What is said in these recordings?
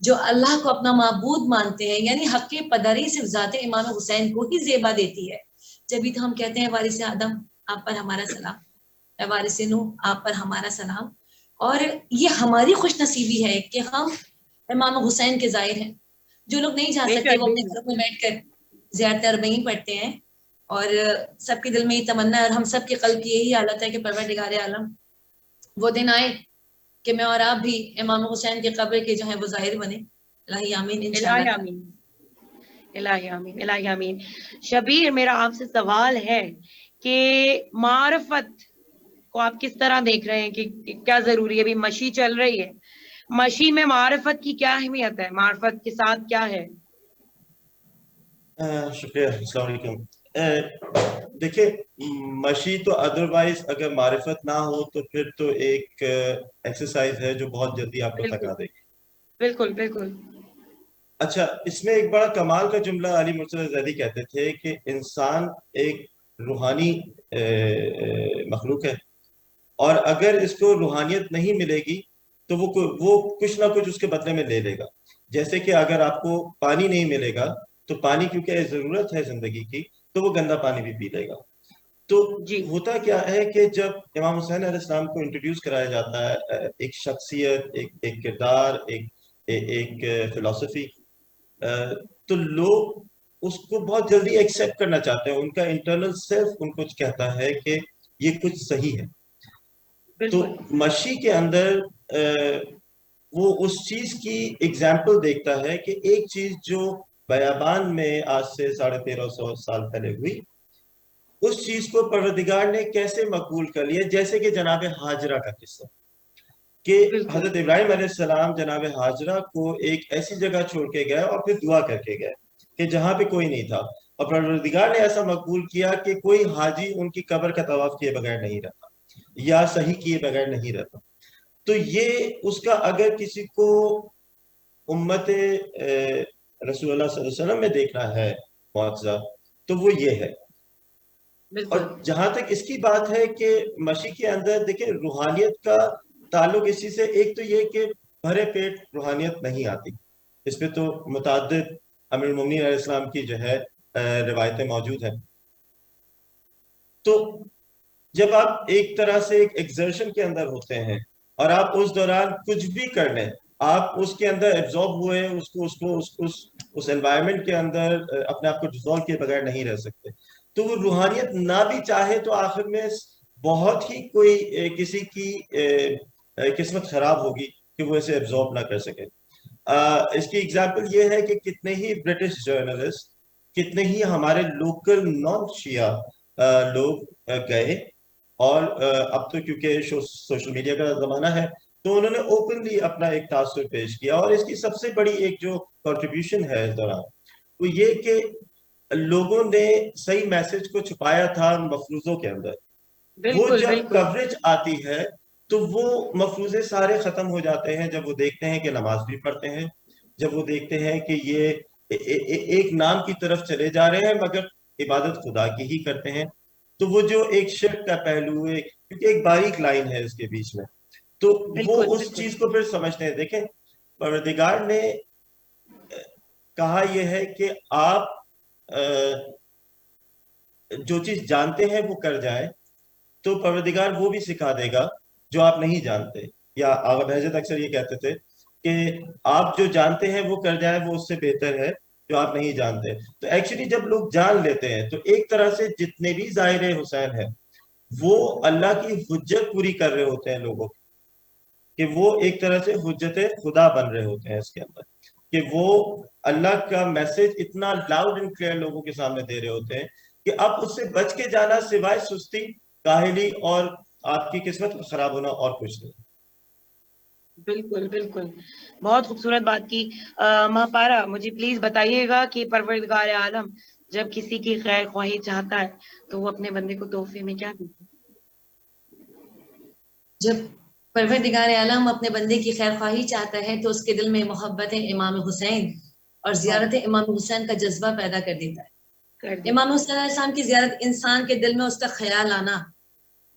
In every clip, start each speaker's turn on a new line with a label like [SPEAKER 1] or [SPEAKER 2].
[SPEAKER 1] جو اللہ کو اپنا معبود مانتے ہیں، یعنی حق پدری صرف ذات امام حسین کو ہی زیبا دیتی ہے. جبھی تو ہم کہتے ہیں وارث آدم آپ پر ہمارا سلام، اے وارث نوح آپ پر ہمارا سلام. اور یہ ہماری خوش نصیبی ہے کہ ہم امام حسین کے زائر ہیں. جو لوگ نہیں جا
[SPEAKER 2] بے
[SPEAKER 1] سکتے
[SPEAKER 2] شک،
[SPEAKER 1] وہ
[SPEAKER 2] بے
[SPEAKER 1] اپنے
[SPEAKER 2] شک.
[SPEAKER 1] گھروں میں بیٹھ کر زیارت اربعین پڑھتے ہیں. اور سب کے دل میں یہ تمنا ہے اور ہم سب کے قلب کی یہی حالت ہے کہ پروردگار عالم وہ دن آئے کہ میں اور آپ بھی امام حسین کی قبر کے جو ہے وہ ظاہر بنے. الہی آمین انشاءاللہ
[SPEAKER 2] الہی
[SPEAKER 1] تعالی.
[SPEAKER 2] آمین، الہی آمین، الہی آمین. شبیر، میرا آپ سے سوال ہے کہ معرفت کو آپ کس طرح دیکھ رہے ہیں، کہ کیا ضروری ہے؟ ابھی مشی چل رہی ہے، مشی میں معرفت کی کیا اہمیت ہے، معرفت کے ساتھ کیا ہے؟
[SPEAKER 3] شکریہ. السلام علیکم. دیکھیں، مشی تو ادروائز اگر معرفت نہ ہو تو پھر تو ایک ایکسرسائز ہے جو بہت جلدی آپ کو
[SPEAKER 2] بالکل
[SPEAKER 3] تھکا دے گی.
[SPEAKER 2] بالکل بالکل.
[SPEAKER 3] اچھا، اس میں ایک بڑا کمال کا جملہ علی مرتضی زیدی کہتے تھے کہ انسان ایک روحانی مخلوق ہے، اور اگر اس کو روحانیت نہیں ملے گی تو وہ کچھ نہ کچھ اس کے بدلے میں لے لے گا. جیسے کہ اگر آپ کو پانی نہیں ملے گا تو پانی کیونکہ ضرورت ہے زندگی کی تو وہ گندا پانی بھی پی لے گا. تو
[SPEAKER 2] جی
[SPEAKER 3] ہوتا کیا ہے کہ جب امام حسین علیہ السلام کو انٹروڈیوس کرایا جاتا ہے، ایک شخصیت، ایک کردار، ایک فلسفی، تو لوگ اس کو بہت جلدی ایکسیپٹ کرنا چاہتے ہیں. ان کا انٹرنل سیلف ان کو کہتا ہے کہ یہ کچھ صحیح ہے. تو
[SPEAKER 2] بالکل
[SPEAKER 3] مشی کے اندر وہ اس چیز کی ایگزامپل دیکھتا ہے کہ ایک چیز جو بیابان میں آج سے 1350 سال پہلے ہوئی، اس چیز کو پروردگار نے کیسے مقبول کر لیا. جیسے کہ جناب ہاجرہ کا قصہ، کہ
[SPEAKER 2] بالکل
[SPEAKER 3] حضرت ابراہیم علیہ السلام جناب ہاجرہ کو ایک ایسی جگہ چھوڑ کے گئے اور پھر دعا کر کے گئے کہ جہاں پہ کوئی نہیں تھا، اور پروردگار نے ایسا مقبول کیا کہ کوئی حاجی ان کی قبر کا طواف کیے بغیر نہیں رہتا یا صحیح کیے بغیر نہیں رہتا. تو یہ اس کا اگر کسی کو امت رسول اللہ صلی اللہ علیہ وسلم میں دیکھنا ہے معجزہ تو وہ یہ ہے. اور
[SPEAKER 2] بالکل
[SPEAKER 3] جہاں تک اس کی بات ہے کہ مشی کے اندر دیکھیں روحانیت کا تعلق اسی سے، ایک تو یہ کہ بھرے پیٹ روحانیت نہیں آتی. اس پہ تو متعدد امیر المومنین علیہ السلام کی جو ہے روایتیں موجود ہیں. تو جب آپ ایک طرح سے ایک ایکزرشن کے اندر ہوتے ہیں اور آپ اس دوران کچھ بھی کر لیں، آپ اس کے اندر ایبزارب ہوئے اس انوائرمنٹ کے اندر اپنے آپ کو ڈیزالو کیے بغیر نہیں رہ سکتے. تو وہ روحانیت نہ بھی چاہے تو آخر میں بہت ہی کوئی کسی کی قسمت خراب ہوگی کہ وہ اسے ایبزارب نہ کر سکے. اس کی ایگزامپل یہ ہے کہ کتنے ہی برٹش جرنلسٹ، کتنے ہی ہمارے لوکل نان شیعہ لوگ گئے، اور اب تو کیونکہ سوشل میڈیا کا زمانہ ہے تو انہوں نے اوپنلی اپنا ایک تاثر پیش کیا. اور اس کی سب سے بڑی ایک جو کنٹریبیوشن ہے اس دوران وہ یہ کہ لوگوں نے صحیح میسج کو چھپایا تھا مفروضوں کے اندر. وہ
[SPEAKER 2] بالکل
[SPEAKER 3] جب
[SPEAKER 2] بالکل
[SPEAKER 3] کوریج آتی ہے تو وہ مفروضے سارے ختم ہو جاتے ہیں جب وہ دیکھتے ہیں کہ نماز بھی پڑھتے ہیں، جب وہ دیکھتے ہیں کہ یہ ایک نام کی طرف چلے جا رہے ہیں مگر عبادت خدا کی ہی کرتے ہیں. تو وہ جو ایک شرک کا پہلو ہے، کیونکہ ایک باریک لائن ہے اس کے بیچ میں، تو وہ
[SPEAKER 2] بالکل
[SPEAKER 3] اس
[SPEAKER 2] بالکل
[SPEAKER 3] چیز کو پھر سمجھتے ہیں. دیکھیں، پروردگار نے کہا یہ ہے کہ آپ جو چیز جانتے ہیں وہ کر جائیں، تو پروردگار وہ بھی سکھا دے گا جو آپ نہیں جانتے. یا آغا بہجت اکثر یہ کہتے تھے کہ آپ جو جانتے ہیں وہ کر جائیں، وہ اس سے بہتر ہے جو آپ نہیں جانتے. تو ایکچولی جب لوگ جان لیتے ہیں تو ایک طرح سے جتنے بھی ظاہر حسین ہیں وہ اللہ کی حجت پوری کر رہے ہوتے ہیں لوگوں کی، کہ وہ ایک طرح سے حجت خدا بن رہے ہوتے ہیں اس کے اندر، کہ وہ اللہ کا میسج اتنا لاؤڈ اینڈ کلیئر لوگوں کے سامنے دے رہے ہوتے ہیں کہ اب اس سے بچ کے جانا سوائے سستی، کاہلی اور آپ کی قسمت کا خراب ہونا اور کچھ نہیں.
[SPEAKER 2] بالکل بالکل. بہت خوبصورت بات کی. مہاپارا، مجھے پلیز بتائیے گا کہ پروردگار عالم جب کسی کی خیر خواہی چاہتا ہے تو وہ اپنے بندے کو تحفے میں کیا دیتا ہے؟
[SPEAKER 1] جب پروردگار عالم اپنے بندے کی خیر خواہی چاہتا ہے تو اس کے دل میں محبت امام حسین اور زیارت امام حسین کا جذبہ پیدا کر دیتا ہے.
[SPEAKER 2] کر دیتا
[SPEAKER 1] امام حسین علیہ السلام کی زیارت انسان کے دل میں اس کا خیال آنا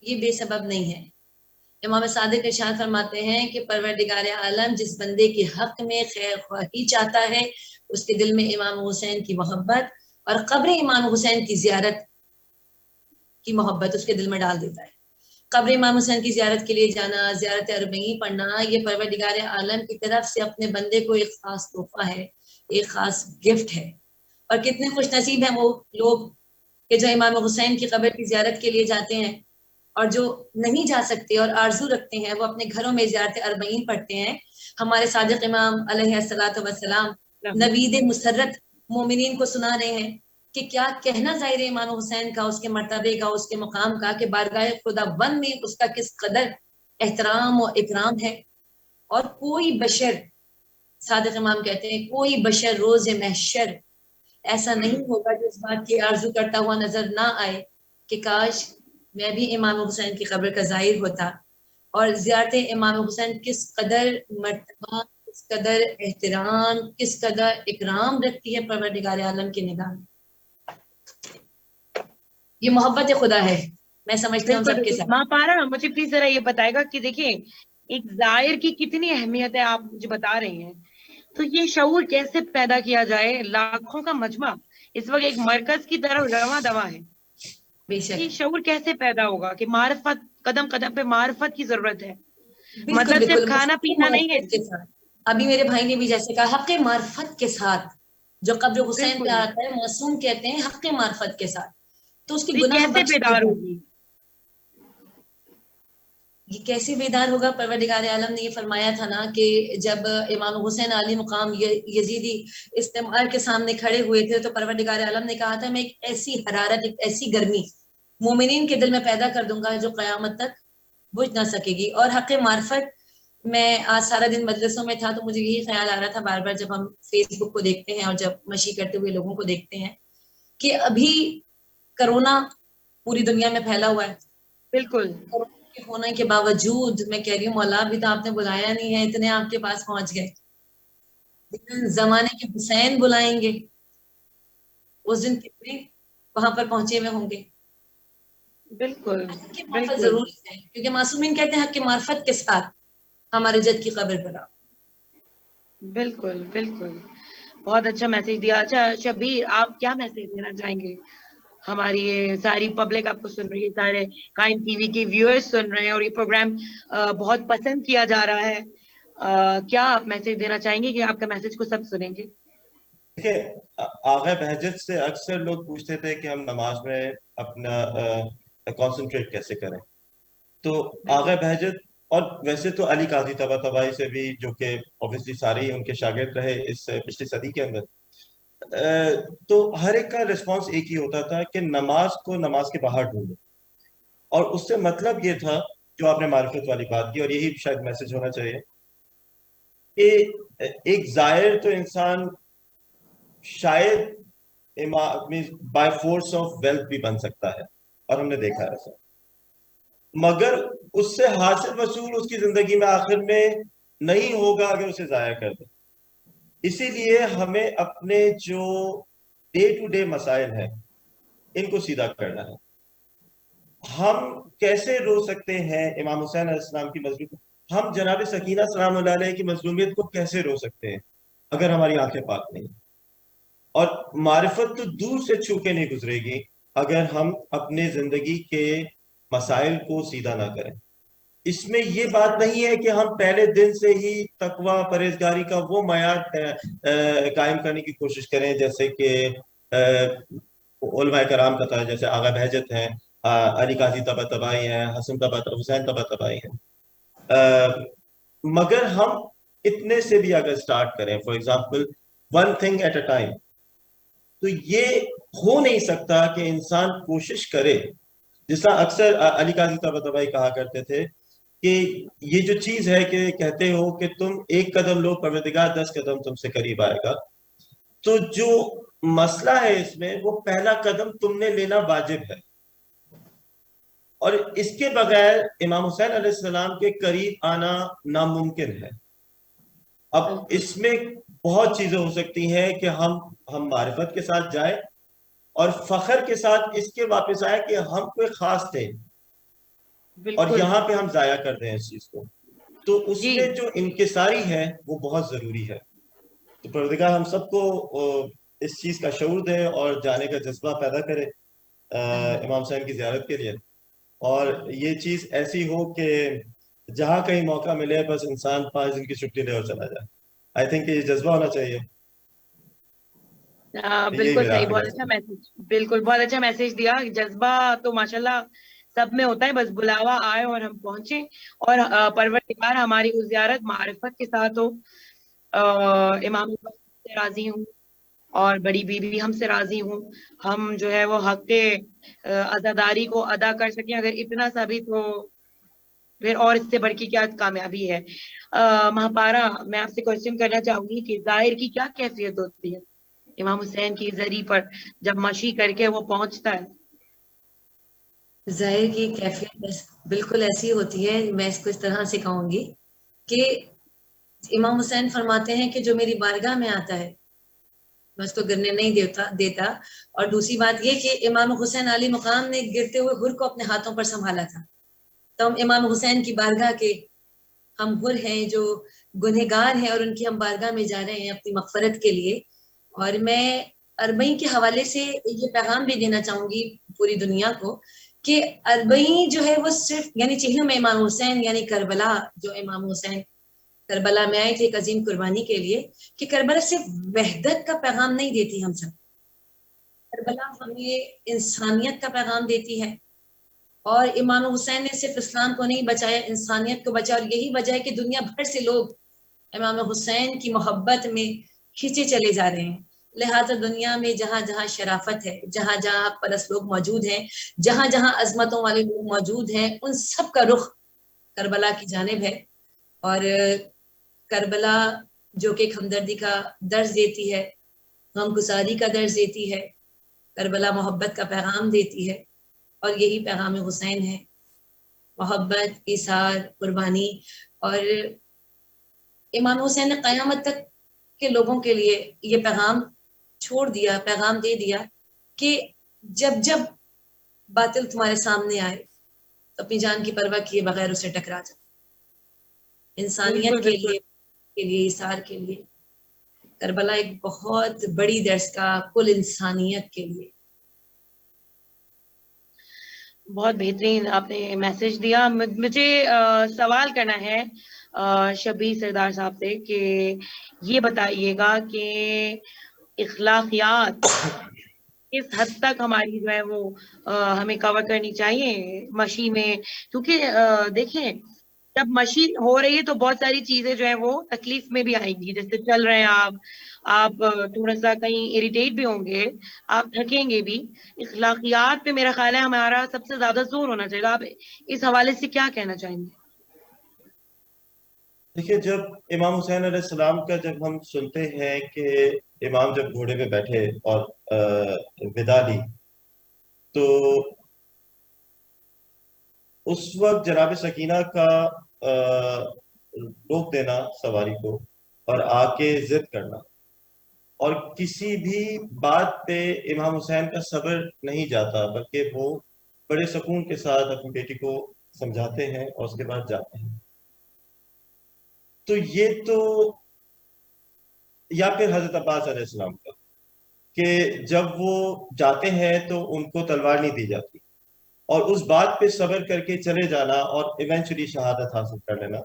[SPEAKER 1] یہ بے سبب نہیں ہے. امام صادق ارشاد فرماتے ہیں کہ پروردگار عالم جس بندے کے حق میں خیر خواہی چاہتا ہے اس کے دل میں امام حسین کی محبت اور قبر امام حسین کی زیارت کی محبت اس کے دل میں ڈال دیتا ہے. قبر امام حسین کی زیارت کے لیے جانا، زیارت اربعین پڑھنا، یہ پروردگار عالم کی طرف سے اپنے بندے کو ایک خاص تحفہ ہے، ایک خاص گفٹ ہے. اور کتنے خوش نصیب ہیں وہ لوگ کہ جو امام حسین کی قبر کی زیارت کے لیے جاتے ہیں، اور جو نہیں جا سکتے اور آرزو رکھتے ہیں وہ اپنے گھروں میں زیارت اربعین پڑھتے ہیں. ہمارے صادق امام علیہ الصلوۃ والسلام نوید مسرت مومنین کو سنا رہے ہیں کہ کیا کہنا ظاہر امام حسین کا، اس کے مرتبے کا، اس کے مقام کا، کہ بارگاہ خدا بند میں اس کا کس قدر احترام و اکرام ہے. اور کوئی بشر، صادق امام کہتے ہیں، کوئی بشر روز محشر ایسا نہیں ہوگا جو اس بات کی آرزو کرتا ہوا نظر نہ آئے کہ کاش میں بھی امام حسین کی قبر کا زائر ہوتا. اور زیارت امام حسین کس قدر مرتبہ، کس قدر احترام، کس قدر اکرام رکھتی ہے پروردگار عالم کی نگاہ میں. یہ محبت خدا ہے، میں سمجھتی ہوں سب کے ساتھ.
[SPEAKER 2] ماں پارا مجھے پلیز ذرا یہ بتائے گا کہ دیکھیں ایک زائر کی کتنی اہمیت ہے آپ مجھے بتا رہی ہیں، تو یہ شعور کیسے پیدا کیا جائے؟ لاکھوں کا مجمع اس وقت ایک مرکز کی طرف رواں دواں ہے،
[SPEAKER 1] بے شک
[SPEAKER 2] یہ شعور کیسے پیدا ہوگا کہ معرفت، قدم قدم پہ معرفت کی ضرورت ہے،
[SPEAKER 1] بالکل
[SPEAKER 2] مطلب صرف
[SPEAKER 1] بالکل
[SPEAKER 2] کھانا پینا نہیں ہے.
[SPEAKER 1] معرفت کے ساتھ. ابھی میرے بھائی نے بھی جیسے کہا حق معرفت کے ساتھ، جو قبر حسین پہ
[SPEAKER 2] بالکل،
[SPEAKER 1] آتا ہے معصوم کہتے ہیں حق معرفت کے ساتھ، تو اس کی
[SPEAKER 2] تو یہ
[SPEAKER 1] گناہ
[SPEAKER 2] کیسے
[SPEAKER 1] بخش
[SPEAKER 2] بیدار
[SPEAKER 1] دیتا ہے.
[SPEAKER 2] ہوگی؟
[SPEAKER 1] یہ کیسے بیدار ہوگا؟ پروردگار عالم نے یہ فرمایا تھا نا کہ جب امام حسین علی مقام یزیدی استعمار کے سامنے کھڑے ہوئے تھے تو پروردگار عالم نے کہا تھا میں ایک ایسی حرارت، ایک ایسی گرمی مومنین کے دل میں پیدا کر دوں گا جو قیامت تک بجھ نہ سکے گی. اور حق معرفت، میں آج سارا دن مجلسوں میں تھا تو مجھے یہی خیال آ رہا تھا بار بار جب ہم فیس بک کو دیکھتے ہیں اور جب مشی کرتے ہوئے لوگوں کو دیکھتے ہیں کہ ابھی کرونا پوری دنیا میں پھیلا ہوا ہے.
[SPEAKER 2] بالکل،
[SPEAKER 1] کے ہونے کے باوجود میں کہہ رہی ہوں مولا ابھی تو آپ نے بلایا نہیں ہے، اتنے آپ کے پاس پہنچ گئے. لیکن زمانے کے حسین بلائیں گے، اس دن کتنے وہاں پر پہنچے ہوئے ہوں گے.
[SPEAKER 2] بالکل،
[SPEAKER 1] حق کی معرفت
[SPEAKER 2] بالکل،
[SPEAKER 1] ضروری ہے کیونکہ معصومین کہتے ہیں حق کی معرفت کے ساتھ ہمارے جد کی قبر پر آؤ.
[SPEAKER 2] بالکل، بالکل، بہت اچھا میسج دیا. اچھا شبیر، آپ کیا میسج دینا چاہیں گے؟ ہماری یہ ساری پبلک آپ کو سن رہی ہے، سارے قائم ٹی وی کے ویورز سن رہے ہیں اور یہ پروگرام بہت پسند کیا جا رہا ہے. کیا آپ میسج دینا چاہیں گے کہ آپ کا میسج کو سب سنیں گے؟
[SPEAKER 3] دیکھیں، آغا بہجت سے اکثر لوگ پوچھتے تھے کہ ہم نماز میں اپنا کانسنٹریٹ کیسے کریں. تو آغا بہجت، اور ویسے تو علی قاضی طباطبائی سے بھی، جو کہ اوبیسلی سارے ہی ان کے شاگرد رہے اس پچھلی صدی کے اندر، تو ہر ایک کا رسپانس ایک ہی ہوتا تھا کہ نماز کو نماز کے باہر ڈھونڈو. اور اس سے مطلب یہ تھا جو آپ نے معرفت والی بات کی، اور یہی شاید میسج ہونا چاہیے کہ ایک زائر تو انسان شاید بائی فورس آف ویلتھ بھی بن سکتا ہے، اور ہم نے دیکھا ہے ایسا، مگر اس سے حاصل وصول اس کی زندگی میں آخر میں نہیں ہوگا اگر اسے ضائع کر دے. اسی لیے ہمیں اپنے جو ڈے ٹو ڈے مسائل ہیں ان کو سیدھا کرنا ہے. ہم کیسے رو سکتے ہیں امام حسین علیہ السلام کی مظلومیت، ہم جناب سکینہ سلام اللہ علیہ کی مظلومیت کو کیسے رو سکتے ہیں اگر ہماری آنکھیں پاک نہیں؟ اور معرفت تو دور سے چھو کے نہیں گزرے گی اگر ہم اپنے زندگی کے مسائل کو سیدھا نہ کریں. اس میں یہ بات نہیں ہے کہ ہم پہلے دن سے ہی تقوی پرہیزگاری کا وہ معیار قائم کرنے کی کوشش کریں جیسے کہ علماء کرام کا تھا، جیسے آغا بہجت ہیں، علی قاضی طباطبائی ہیں، حسین طباطبائی ہیں. مگر ہم اتنے سے بھی اگر سٹارٹ کریں، for example one thing at a time, تو یہ ہو نہیں سکتا کہ انسان کوشش کرے. جس طرح اکثر علی قاضی طباطبائی کہا کرتے تھے کہ یہ جو چیز ہے کہ کہتے ہو کہ تم ایک قدم لو پروردگار 10 قدم تم سے قریب آئے گا، تو جو مسئلہ ہے اس میں وہ پہلا قدم تم نے لینا واجب ہے، اور اس کے بغیر امام حسین علیہ السلام کے قریب آنا ناممکن ہے. اب اس میں بہت چیزیں ہو سکتی ہیں کہ ہم معرفت کے ساتھ جائیں اور فخر کے ساتھ اس کے واپس آئے کہ ہم کوئی خاص تھے. اور
[SPEAKER 2] بالکل
[SPEAKER 3] یہاں پہ ہم ضائع کر دیں اس چیز کو. تو اس
[SPEAKER 2] جی
[SPEAKER 3] میں جو انکساری ہے وہ بہت ضروری ہے. تو پروردگار ہم سب کو اس چیز کا شعور دے اور جانے کا جذبہ پیدا کرے امام حسین کی زیارت کے لیے. اور یہ چیز ایسی ہو کہ جہاں کہیں موقع ملے بس انسان 5 دن کی چھٹی لے اور چلا جائے. آئی تھنک یہ جذبہ ہونا چاہیے. یہی
[SPEAKER 2] بالکل
[SPEAKER 3] میرا
[SPEAKER 2] صحیح،
[SPEAKER 3] آخری
[SPEAKER 2] بہت اچھا
[SPEAKER 3] میسج.
[SPEAKER 2] میسج، بالکل بہت اچھا میسج دیا. جذبہ تو ماشاءاللہ سب میں ہوتا ہے، بس بلاوا آئے اور ہم پہنچے. اور پروردگار ہماری وہ زیارت معرفت کے ساتھ ہو. امام سے راضی ہوں اور بڑی بیوی ہم سے راضی ہوں. ہم جو ہے وہ حق عزاداری کو ادا کر سکیں. اگر اتنا سا بھی تو پھر اور اس سے بڑھ کے کیا کامیابی ہے. مہاپارا، میں آپ سے کوشچن کرنا چاہوں گی کہ ظاہر کی کیا کیفیت ہوتی ہے امام حسین کی زری پر جب مشی کر کے وہ پہنچتا ہے؟
[SPEAKER 1] ظاہر کی کیفیت بالکل ایسی ہوتی ہے، میں اس کو اس طرح سے کہوں گی کہ امام حسین فرماتے ہیں کہ جو میری بارگاہ میں آتا ہے میں اس کو گرنے نہیں دیتا. اور دوسری بات یہ کہ امام حسین علی مقام نے گرتے ہوئے حر کو اپنے ہاتھوں پر سنبھالا تھا. تو ہم امام حسین کی بارگاہ کے ہم حر ہیں جو گنہگار ہیں اور ان کی ہم بارگاہ میں جا رہے ہیں اپنی مغفرت کے لیے. اور میں اربعین کے حوالے سے یہ پیغام بھی دینا چاہوں گی پوری دنیا کو کہ اربعین جو ہے وہ صرف یعنی چہلم میں امام حسین یعنی کربلا، جو امام حسین کربلا میں آئے تھے ایک عظیم قربانی کے لیے، کہ کربلا صرف وحدت کا پیغام نہیں دیتی ہم سب. کربلا ہمیں انسانیت کا پیغام دیتی ہے. اور امام حسین نے صرف اسلام کو نہیں بچایا، انسانیت کو بچایا. اور یہی وجہ ہے کہ دنیا بھر سے لوگ امام حسین کی محبت میں کھینچے چلے جا رہے ہیں. لہٰذا دنیا میں جہاں جہاں شرافت ہے، جہاں جہاں پرست لوگ موجود ہیں، جہاں جہاں عظمتوں والے لوگ موجود ہیں، ان سب کا رخ کربلا کی جانب ہے. اور کربلا جو کہ ہمدردی کا درس دیتی ہے، غم گساری کا درس دیتی ہے. کربلا محبت کا پیغام دیتی ہے اور یہی پیغام حسین ہے، محبت، ایثار، قربانی. اور امام حسین نے قیامت تک کے لوگوں کے لیے یہ پیغام چھوڑ دیا، پیغام دے دیا کہ جب جب باطل تمہارے سامنے آئے تو اپنی جان کی پرواہ کیے بغیر اسے ٹکرا جاؤ.
[SPEAKER 2] بالکل
[SPEAKER 1] انسانیت
[SPEAKER 2] بالکل
[SPEAKER 1] کے لیے ایثار کے لیے کربلا ایک بہت بڑی درس کا کل انسانیت کے لیے.
[SPEAKER 2] بہت بہترین آپ نے میسج دیا. مجھے سوال کرنا ہے شبیر سردار صاحب سے کہ یہ بتائیے گا کہ اخلاقیات کس حد تک ہماری جو ہے وہ ہمیں کور کرنی چاہیے مشی میں. کیونکہ دیکھیں جب مشی ہو رہی ہے تو بہت ساری چیزیں جو ہے وہ تکلیف میں بھی آئیں گی. جیسے چل رہے ہیں آپ تھوڑا سا کہیں اریٹیٹ بھی ہوں گے، آپ تھکیں گے بھی. اخلاقیات پہ میرا خیال ہے ہمارا سب سے زیادہ زور ہونا چاہیے. آپ اس حوالے سے کیا کہنا چاہیں گے؟
[SPEAKER 3] دیکھیے، جب امام حسین علیہ السلام کا جب ہم سنتے ہیں کہ امام جب گھوڑے پہ بیٹھے اور ودا دی تو اس وقت جناب سکینہ کا روک دینا سواری کو اور آ کے ضد کرنا، اور کسی بھی بات پہ امام حسین کا صبر نہیں جاتا بلکہ وہ بڑے سکون کے ساتھ اپنی بیٹی کو سمجھاتے ہیں اور اس کے بعد جاتے ہیں. تو یہ تو یا پھر حضرت عباس علیہ السلام کا کہ جب وہ جاتے ہیں تو ان کو تلوار نہیں دی جاتی اور اس بات پہ صبر کر کے چلے جانا اور ایونچولی شہادت حاصل کر لینا،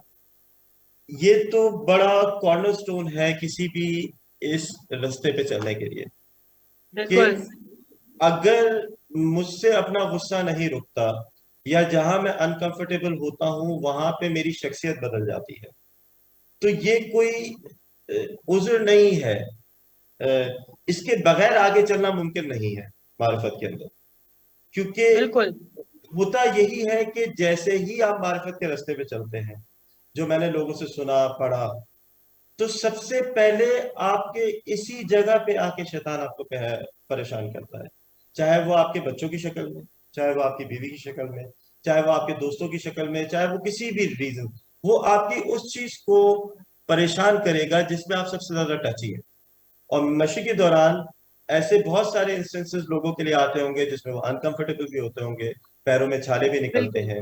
[SPEAKER 3] یہ تو بڑا کارنر سٹون ہے کسی بھی اس رستے پہ چلنے کے لیے. کہ
[SPEAKER 2] بالکل
[SPEAKER 3] اگر مجھ سے اپنا غصہ نہیں رکتا یا جہاں میں انکمفرٹیبل ہوتا ہوں وہاں پہ میری شخصیت بدل جاتی ہے، تو یہ کوئی عذر نہیں ہے. اس کے بغیر آگے چلنا ممکن نہیں ہے معرفت کے اندر. کیونکہ
[SPEAKER 2] بالکل
[SPEAKER 3] ہوتا یہی ہے کہ جیسے ہی آپ معرفت کے راستے پہ چلتے ہیں، جو میں نے لوگوں سے سنا پڑھا، تو سب سے پہلے آپ کے اسی جگہ پہ آ کے شیطان آپ کو پریشان کرتا ہے. چاہے وہ آپ کے بچوں کی شکل میں، چاہے وہ آپ کی بیوی کی شکل میں، چاہے وہ آپ کے دوستوں کی شکل میں، چاہے وہ کسی بھی ریزن، وہ آپ کی اس چیز کو پریشان کرے گا جس میں آپ سب سے زیادہ ٹچی ہے. اور مشی کے دوران ایسے بہت سارے انسٹنسز لوگوں کے لیے آتے ہوں گے جس میں وہ انکمفرٹیبل بھی ہوتے ہوں گے، پیروں میں چھالے بھی نکلتے
[SPEAKER 2] بالکل
[SPEAKER 3] ہیں.